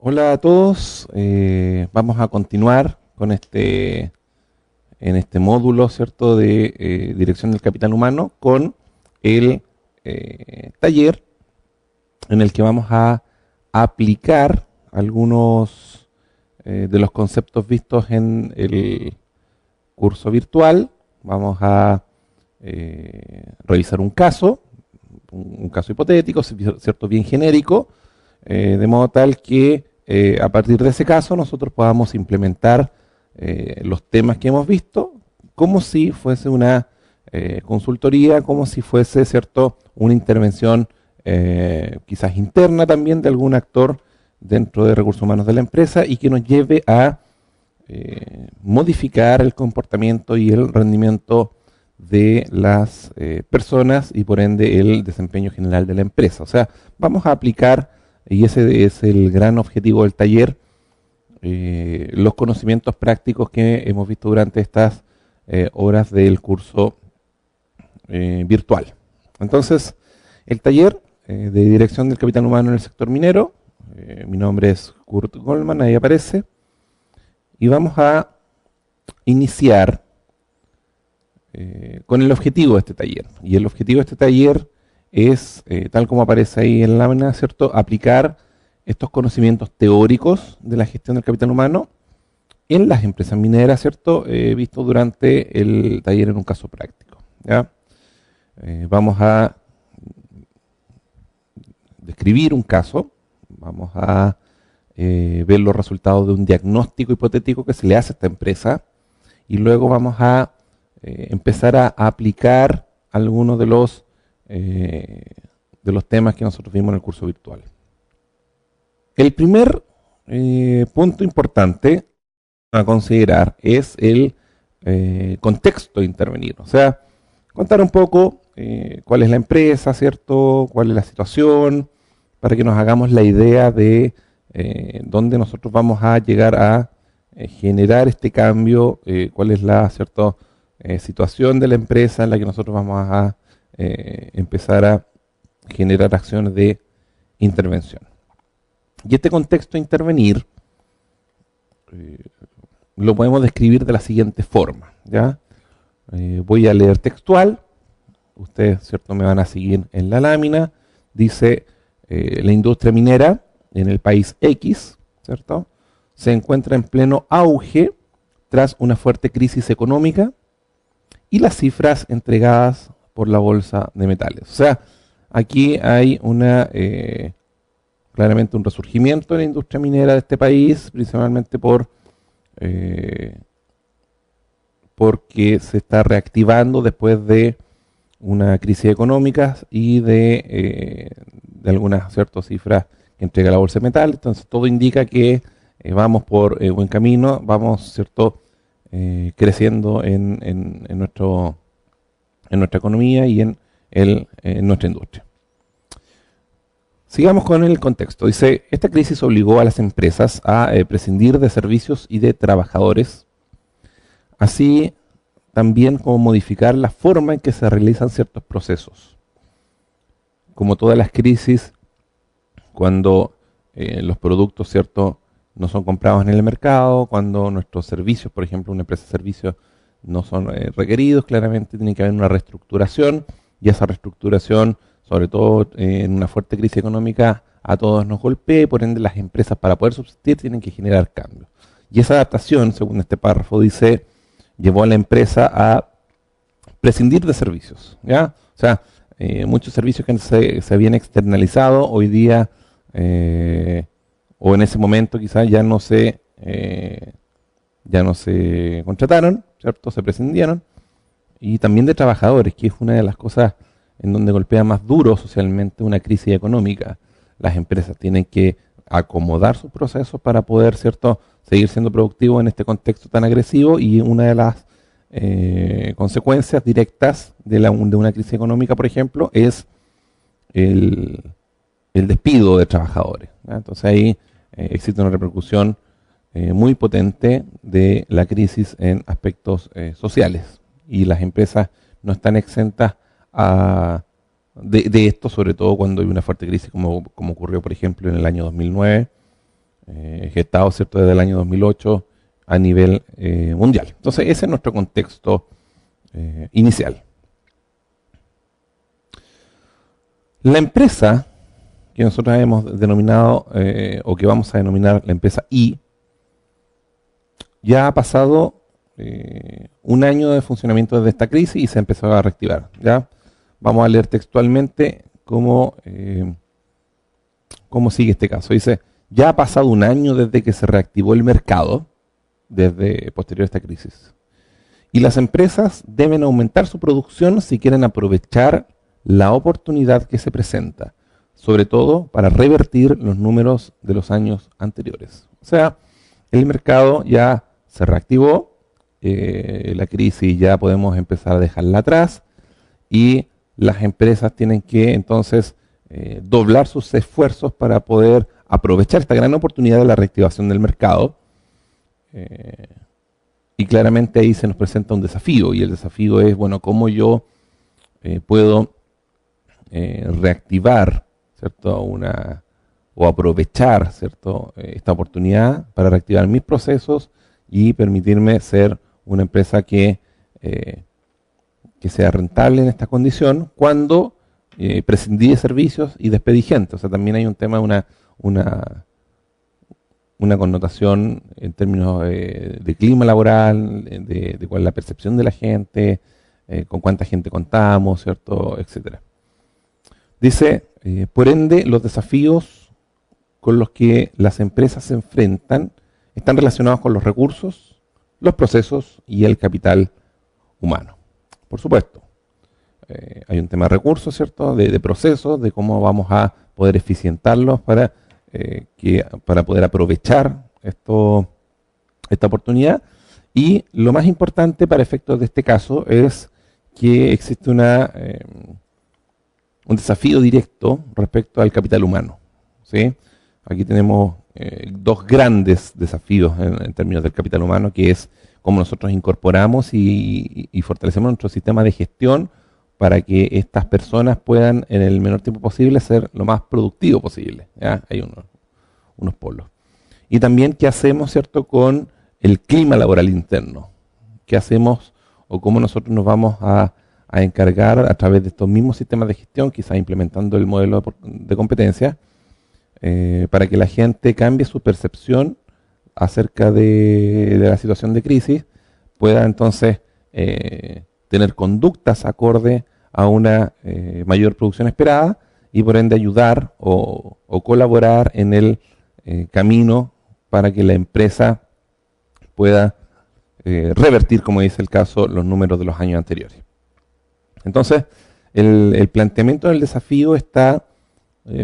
Hola a todos, vamos a continuar con en este módulo, ¿cierto?, de dirección del capital humano con el taller en el que vamos a aplicar algunos de los conceptos vistos en el curso virtual. Vamos a revisar un caso hipotético, ¿cierto?, bien genérico, de modo tal que a partir de ese caso nosotros podamos implementar los temas que hemos visto como si fuese una consultoría, como si fuese, ¿cierto?, una intervención quizás interna también de algún actor dentro de recursos humanos de la empresa y que nos lleve a modificar el comportamiento y el rendimiento de las personas y por ende el desempeño general de la empresa. O sea, vamos a aplicar, y ese es el gran objetivo del taller, los conocimientos prácticos que hemos visto durante estas horas del curso virtual. Entonces, el taller de dirección del capital humano en el sector minero, mi nombre es Kurt Goldman, ahí aparece, y vamos a iniciar con el objetivo de este taller. Y el objetivo de este taller es, tal como aparece ahí en la lámina, ¿cierto?, aplicar estos conocimientos teóricos de la gestión del capital humano en las empresas mineras, ¿cierto?, visto durante el taller en un caso práctico. ¿Ya? Vamos a describir un caso, vamos a ver los resultados de un diagnóstico hipotético que se le hace a esta empresa y luego vamos a empezar a aplicar algunos de los temas que nosotros vimos en el curso virtual. El primer punto importante a considerar es el contexto de intervenir, o sea, contar un poco cuál es la empresa, ¿cierto?, cuál es la situación, para que nos hagamos la idea de dónde nosotros vamos a llegar a generar este cambio, cuál es la, ¿cierto?, situación de la empresa en la que nosotros vamos a empezar a generar acciones de intervención. Y este contexto de intervenir lo podemos describir de la siguiente forma, ¿ya? Voy a leer textual, ustedes, ¿cierto?, me van a seguir en la lámina. Dice, la industria minera en el país X, ¿cierto?, se encuentra en pleno auge tras una fuerte crisis económica y las cifras entregadas por la bolsa de metales. O sea, aquí hay claramente un resurgimiento de la industria minera de este país, principalmente porque se está reactivando después de una crisis económica y de algunas ciertas cifras que entrega la bolsa de metal. Entonces todo indica que vamos por buen camino, vamos, ¿cierto?, creciendo en nuestra economía y en nuestra industria. Sigamos con el contexto. Dice, esta crisis obligó a las empresas a prescindir de servicios y de trabajadores, así también como modificar la forma en que se realizan ciertos procesos. Como todas las crisis, cuando los productos, ¿cierto?, no son comprados en el mercado, cuando nuestros servicios, por ejemplo, una empresa de servicios, no son requeridos, claramente tiene que haber una reestructuración, y esa reestructuración, sobre todo en una fuerte crisis económica, a todos nos golpea, y por ende las empresas, para poder subsistir, tienen que generar cambios. Y esa adaptación, según este párrafo, dice, llevó a la empresa a prescindir de servicios, ¿ya? O sea, muchos servicios que se habían externalizado, hoy día, o en ese momento quizás ya no se contrataron, ¿cierto?, se prescindieron, y también de trabajadores, que es una de las cosas en donde golpea más duro socialmente una crisis económica. Las empresas tienen que acomodar sus procesos para poder, ¿cierto?, seguir siendo productivos en este contexto tan agresivo, y una de las consecuencias directas de una crisis económica, por ejemplo, es el despido de trabajadores, ¿ya? Entonces ahí existe una repercusión muy potente de la crisis en aspectos sociales, y las empresas no están exentas de esto, sobre todo cuando hay una fuerte crisis como ocurrió, por ejemplo, en el año 2009, gestado, ¿cierto?, desde el año 2008 a nivel mundial. Entonces, ese es nuestro contexto inicial. La empresa que nosotros hemos denominado, o que vamos a denominar la empresa I, ya ha pasado un año de funcionamiento desde esta crisis y se empezó a reactivar. ¿Ya? Vamos a leer textualmente cómo sigue este caso. Dice, ya ha pasado un año desde que se reactivó el mercado, desde posterior a esta crisis. Y las empresas deben aumentar su producción si quieren aprovechar la oportunidad que se presenta, sobre todo para revertir los números de los años anteriores. O sea, el mercado ya se reactivó, la crisis ya podemos empezar a dejarla atrás y las empresas tienen que entonces doblar sus esfuerzos para poder aprovechar esta gran oportunidad de la reactivación del mercado. Y claramente ahí se nos presenta un desafío, y el desafío es, bueno, cómo yo puedo reactivar, ¿cierto?, o aprovechar, ¿cierto?, esta oportunidad para reactivar mis procesos y permitirme ser una empresa que sea rentable en esta condición cuando prescindí de servicios y despedí gente. O sea, también hay un tema, una connotación en términos de clima laboral, de cuál es la percepción de la gente, con cuánta gente contamos, ¿cierto?, etcétera. Dice, por ende, los desafíos con los que las empresas se enfrentan están relacionados con los recursos, los procesos y el capital humano. Por supuesto, hay un tema de recursos, ¿cierto?, de procesos, de cómo vamos a poder eficientarlos para poder aprovechar esta oportunidad. Y lo más importante para efectos de este caso es que existe un desafío directo respecto al capital humano, ¿sí? Aquí tenemos dos grandes desafíos en términos del capital humano, que es cómo nosotros incorporamos y fortalecemos nuestro sistema de gestión para que estas personas puedan en el menor tiempo posible ser lo más productivo posible. ¿Ya? Hay unos polos. Y también qué hacemos, ¿cierto?, con el clima laboral interno. ¿Qué hacemos o cómo nosotros nos vamos a encargar a través de estos mismos sistemas de gestión, quizás implementando el modelo de competencia, para que la gente cambie su percepción acerca de la situación de crisis, pueda entonces tener conductas acorde a una mayor producción esperada y por ende ayudar o colaborar en el camino para que la empresa pueda revertir, como dice el caso, los números de los años anteriores. Entonces, el planteamiento del desafío está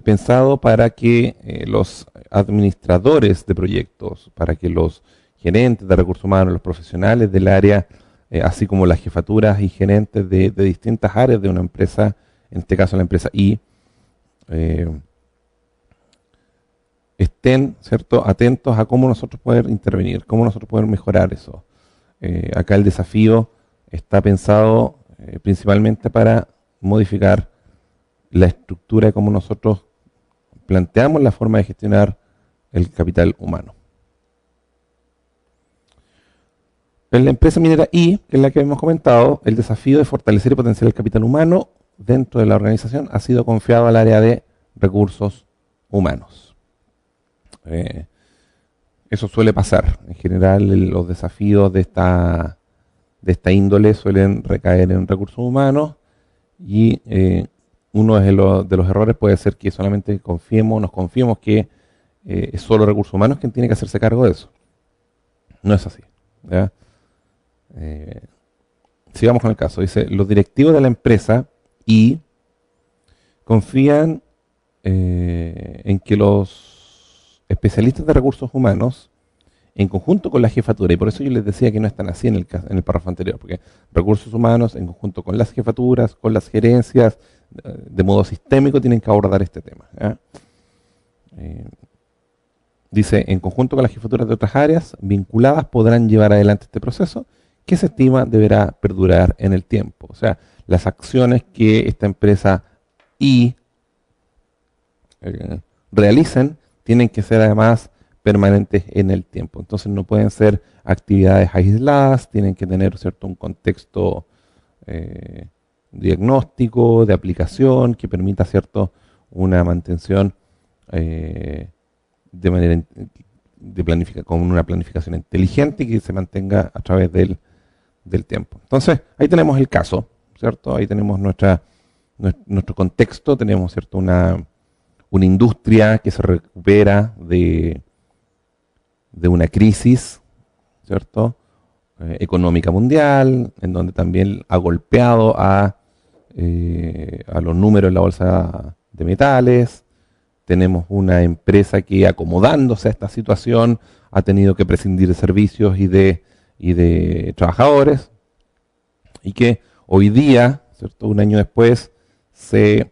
pensado para que los administradores de proyectos, para que los gerentes de recursos humanos, los profesionales del área, así como las jefaturas y gerentes de distintas áreas de una empresa, en este caso la empresa I, estén, ¿cierto?, atentos a cómo nosotros poder intervenir, cómo nosotros poder mejorar eso. Acá el desafío está pensado principalmente para modificar la estructura de cómo nosotros planteamos la forma de gestionar el capital humano. En la empresa minera I, que es la que hemos comentado, el desafío de fortalecer y potenciar el capital humano dentro de la organización ha sido confiado al área de recursos humanos. Eso suele pasar. En general, los desafíos de esta índole suelen recaer en recursos humanos y uno de los errores puede ser que solamente nos confiemos que es solo recursos humanos quien tiene que hacerse cargo de eso. No es así. ¿Ya? Sigamos con el caso. Dice, los directivos de la empresa I confían en que los especialistas de recursos humanos, en conjunto con la jefatura, y por eso yo les decía que no están así en el párrafo anterior, porque recursos humanos en conjunto con las jefaturas, con las gerencias, de modo sistémico tienen que abordar este tema. ¿Ya? Dice, en conjunto con las jefaturas de otras áreas vinculadas podrán llevar adelante este proceso que se estima deberá perdurar en el tiempo. O sea, las acciones que esta empresa I realicen tienen que ser además permanentes en el tiempo. Entonces no pueden ser actividades aisladas, tienen que tener, ¿cierto?, un contexto diagnóstico, de aplicación, que permita, ¿cierto?, una mantención de manera con una planificación inteligente y que se mantenga a través del tiempo. Entonces, ahí tenemos el caso, ¿cierto? Ahí tenemos nuestro contexto, tenemos, ¿cierto?, una industria que se recupera de una crisis, ¿cierto?, económica mundial, en donde también ha golpeado a los números en la bolsa de metales. Tenemos una empresa que, acomodándose a esta situación, ha tenido que prescindir de servicios y de trabajadores, y que hoy día, ¿cierto?, un año después, se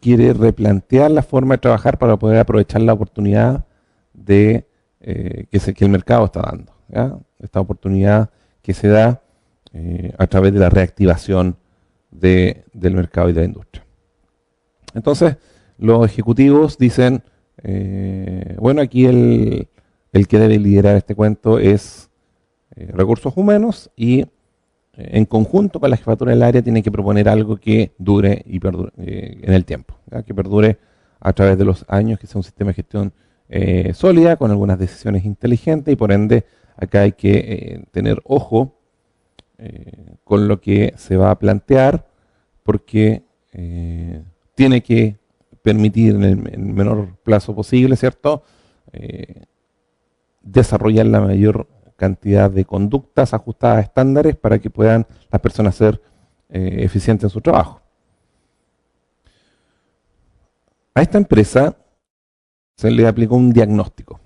quiere replantear la forma de trabajar para poder aprovechar la oportunidad que el mercado está dando, ¿ya? Esta oportunidad que se da a través de la reactivación del mercado y de la industria. Entonces, los ejecutivos dicen, bueno, aquí el que debe liderar este cuento es recursos humanos, y en conjunto con la jefatura del área tiene que proponer algo que dure y perdure en el tiempo, ¿ya? Que perdure a través de los años, que sea un sistema de gestión sólida, con algunas decisiones inteligentes, y por ende acá hay que tener ojo con lo que se va a plantear, porque tiene que permitir en el menor plazo posible, ¿cierto?, desarrollar la mayor cantidad de conductas ajustadas a estándares para que puedan las personas ser eficientes en su trabajo. A esta empresa se le aplicó un diagnóstico.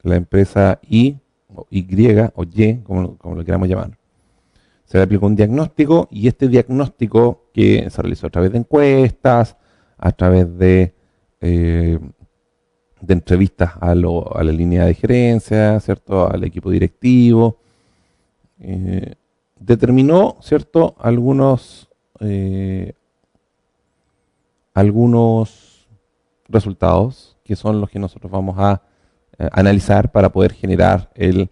La empresa I, o Y, o Y, como lo queramos llamar. Se le aplicó un diagnóstico, y este diagnóstico, que se realizó a través de encuestas, a través de entrevistas a la línea de gerencia, ¿cierto?, al equipo directivo, determinó, ¿cierto?, algunos resultados, que son los que nosotros vamos a analizar para poder generar el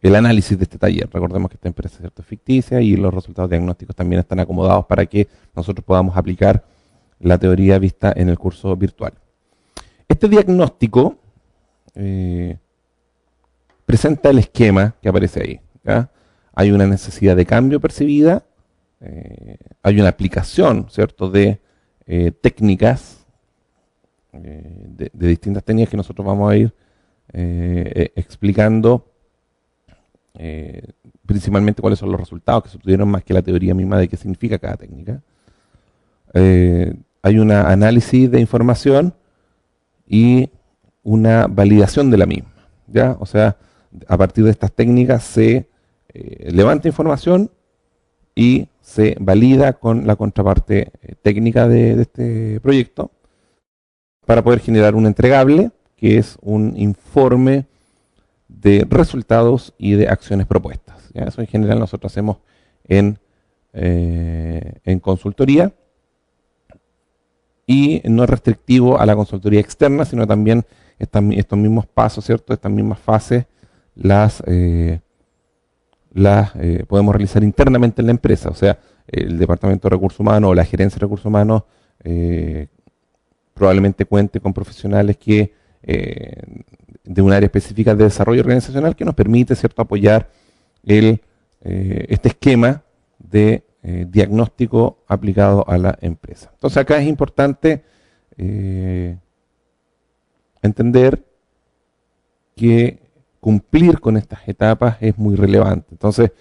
análisis de este taller. Recordemos que esta empresa es, ¿cierto?, ficticia, y los resultados diagnósticos también están acomodados para que nosotros podamos aplicar la teoría vista en el curso virtual. Este diagnóstico presenta el esquema que aparece ahí, ¿ya? Hay una necesidad de cambio percibida, hay una aplicación, ¿cierto?, de técnicas, de distintas técnicas que nosotros vamos a ir explicando, principalmente cuáles son los resultados que se obtuvieron, más que la teoría misma de qué significa cada técnica. Hay un análisis de información y una validación de la misma, ¿ya? O sea, a partir de estas técnicas se levanta información y se valida con la contraparte técnica de este proyecto, para poder generar un entregable, que es un informe de resultados y de acciones propuestas, ¿ya? Eso en general nosotros hacemos en consultoría, y no es restrictivo a la consultoría externa, sino también estos mismos pasos, ¿cierto?, estas mismas fases las podemos realizar internamente en la empresa. O sea, el departamento de recursos humanos o la gerencia de recursos humanos probablemente cuente con profesionales que de un área específica de desarrollo organizacional, que nos permite, ¿cierto?, apoyar este esquema de diagnóstico aplicado a la empresa. Entonces acá es importante entender que cumplir con estas etapas es muy relevante. Entonces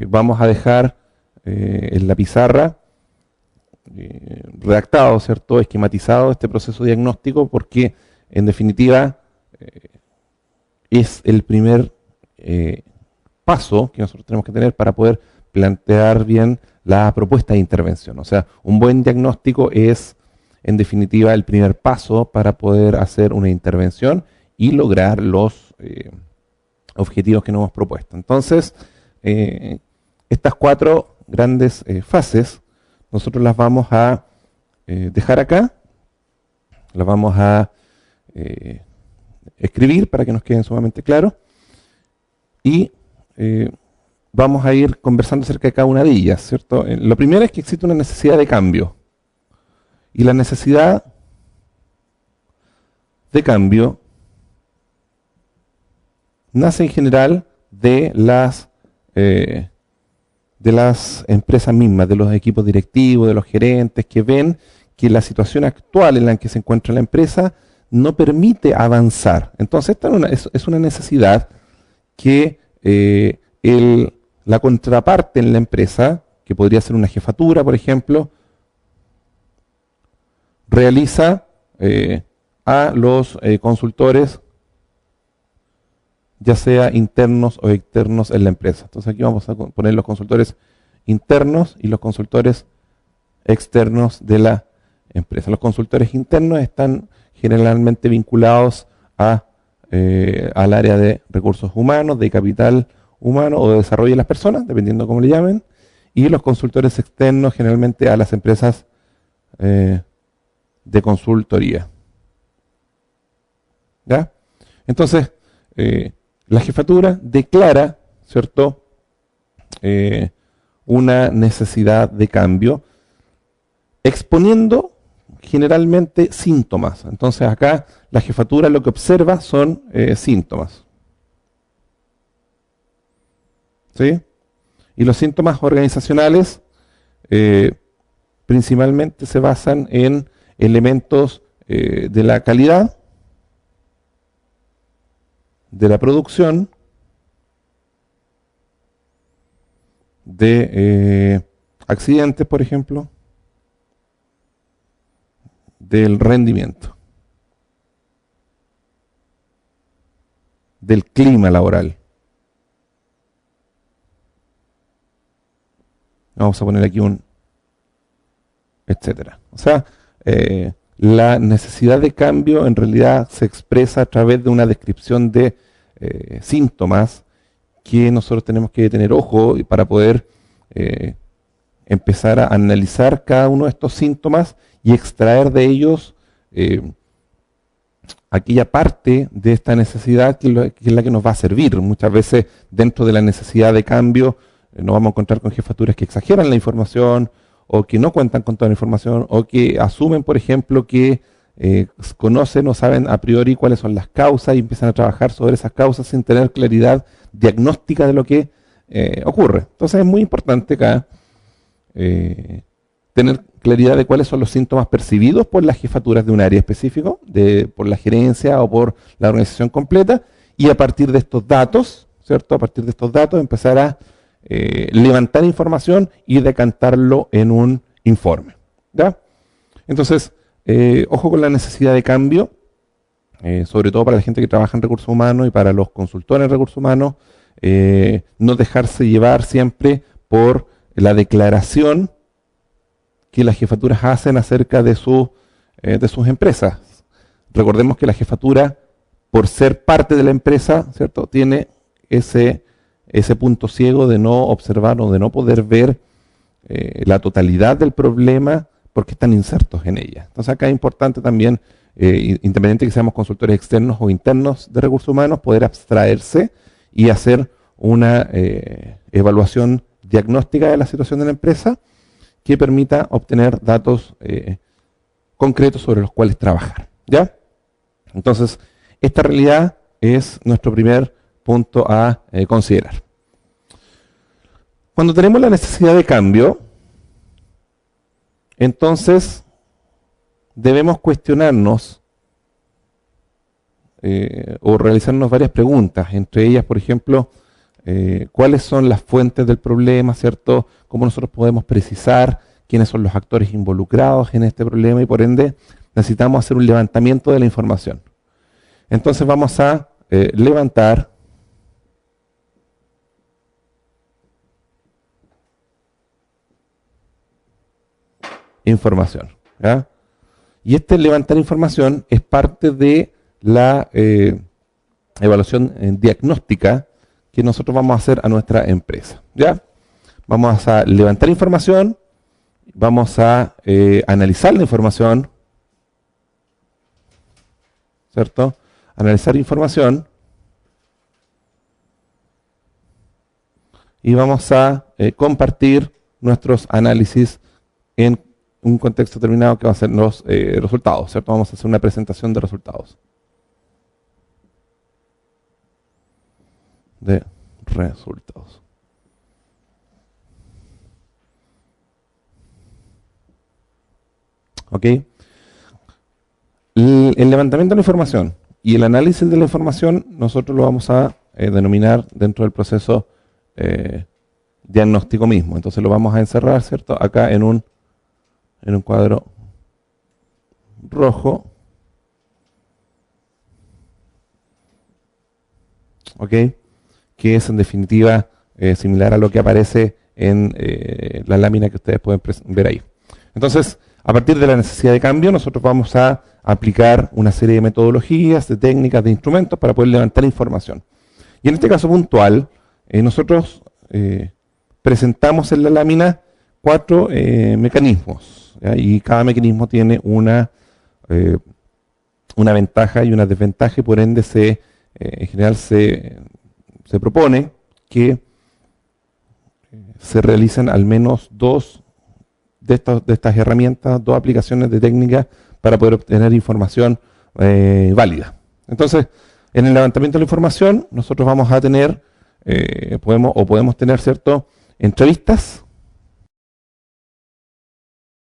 vamos a dejar en la pizarra redactado, ¿cierto?, esquematizado este proceso diagnóstico, porque en definitiva es el primer paso que nosotros tenemos que tener para poder plantear bien la propuesta de intervención. O sea, un buen diagnóstico es, en definitiva, el primer paso para poder hacer una intervención y lograr los objetivos que nos hemos propuesto. Entonces, estas 4 grandes fases, nosotros las vamos a dejar acá, las vamos a escribir para que nos queden sumamente claros. Y vamos a ir conversando acerca de cada una de ellas, ¿cierto? Lo primero es que existe una necesidad de cambio. Y la necesidad de cambio nace en general de las empresas mismas, de los equipos directivos, de los gerentes, que ven que la situación actual en la que se encuentra la empresa no permite avanzar. Entonces, esta es una necesidad que la contraparte en la empresa, que podría ser una jefatura, por ejemplo, realiza a los consultores, ya sea internos o externos en la empresa. Entonces aquí vamos a poner los consultores internos y los consultores externos de la empresa. Los consultores internos están generalmente vinculados al área de recursos humanos, de capital humano o de desarrollo de las personas, dependiendo cómo le llamen, y los consultores externos generalmente a las empresas de consultoría. ¿Ya? Entonces, la jefatura declara, ¿cierto?, una necesidad de cambio, exponiendo generalmente síntomas. Entonces acá la jefatura lo que observa son síntomas. ¿Sí? Y los síntomas organizacionales principalmente se basan en elementos de la calidad, de la producción, de accidentes, por ejemplo, del rendimiento, del clima laboral. Vamos a poner aquí un etcétera. O sea, la necesidad de cambio en realidad se expresa a través de una descripción de síntomas que nosotros tenemos que tener ojo para poder empezar a analizar cada uno de estos síntomas y extraer de ellos aquella parte de esta necesidad que es la que nos va a servir. Muchas veces dentro de la necesidad de cambio nos vamos a encontrar con jefaturas que exageran la información o que no cuentan con toda la información o que asumen, por ejemplo, que conocen o saben a priori cuáles son las causas y empiezan a trabajar sobre esas causas sin tener claridad diagnóstica de lo que ocurre. Entonces es muy importante acá tener claridad de cuáles son los síntomas percibidos por las jefaturas de un área específico, por la gerencia o por la organización completa, y a partir de estos datos, ¿cierto? A partir de estos datos empezar a levantar información y decantarlo en un informe. ¿Ya? Entonces, ojo con la necesidad de cambio, sobre todo para la gente que trabaja en recursos humanos y para los consultores en recursos humanos, no dejarse llevar siempre por la declaración que las jefaturas hacen acerca de sus empresas. Recordemos que la jefatura, por ser parte de la empresa, ¿cierto?, tiene ese punto ciego de no observar o de no poder ver la totalidad del problema porque están insertos en ella. Entonces acá es importante también, independiente de que seamos consultores externos o internos de recursos humanos, poder abstraerse y hacer una evaluación diagnóstica de la situación de la empresa que permita obtener datos concretos sobre los cuales trabajar. ¿Ya? Entonces, esta realidad es nuestro primer punto a considerar. Cuando tenemos la necesidad de cambio, entonces debemos cuestionarnos o realizarnos varias preguntas, entre ellas, por ejemplo, cuáles son las fuentes del problema, ¿cierto? Cómo nosotros podemos precisar quiénes son los actores involucrados en este problema y por ende necesitamos hacer un levantamiento de la información. Entonces vamos a levantar información. ¿Ya? Y este levantar información es parte de la evaluación diagnóstica que nosotros vamos a hacer a nuestra empresa. ¿Ya? Vamos a levantar información, vamos a analizar la información ¿cierto? Analizar información. Y vamos a compartir nuestros análisis en un contexto determinado que va a ser los resultados, ¿cierto? Vamos a hacer una presentación de resultados. ¿Ok? El levantamiento de la información y el análisis de la información nosotros lo vamos a denominar dentro del proceso diagnóstico mismo. Entonces lo vamos a encerrar, ¿cierto? Acá en un cuadro rojo. ¿Ok? Que es en definitiva similar a lo que aparece en la lámina que ustedes pueden ver ahí. Entonces, a partir de la necesidad de cambio, nosotros vamos a aplicar una serie de metodologías, de técnicas, de instrumentos para poder levantar información. Y en este caso puntual, nosotros presentamos en la lámina 4 mecanismos, ¿ya? Y cada mecanismo tiene una ventaja y una desventaja, y por ende en general se propone que se realicen al menos 2 de estas herramientas, 2 aplicaciones de técnica para poder obtener información válida. Entonces, en el levantamiento de la información, nosotros vamos a tener, podemos tener, ¿cierto?, entrevistas,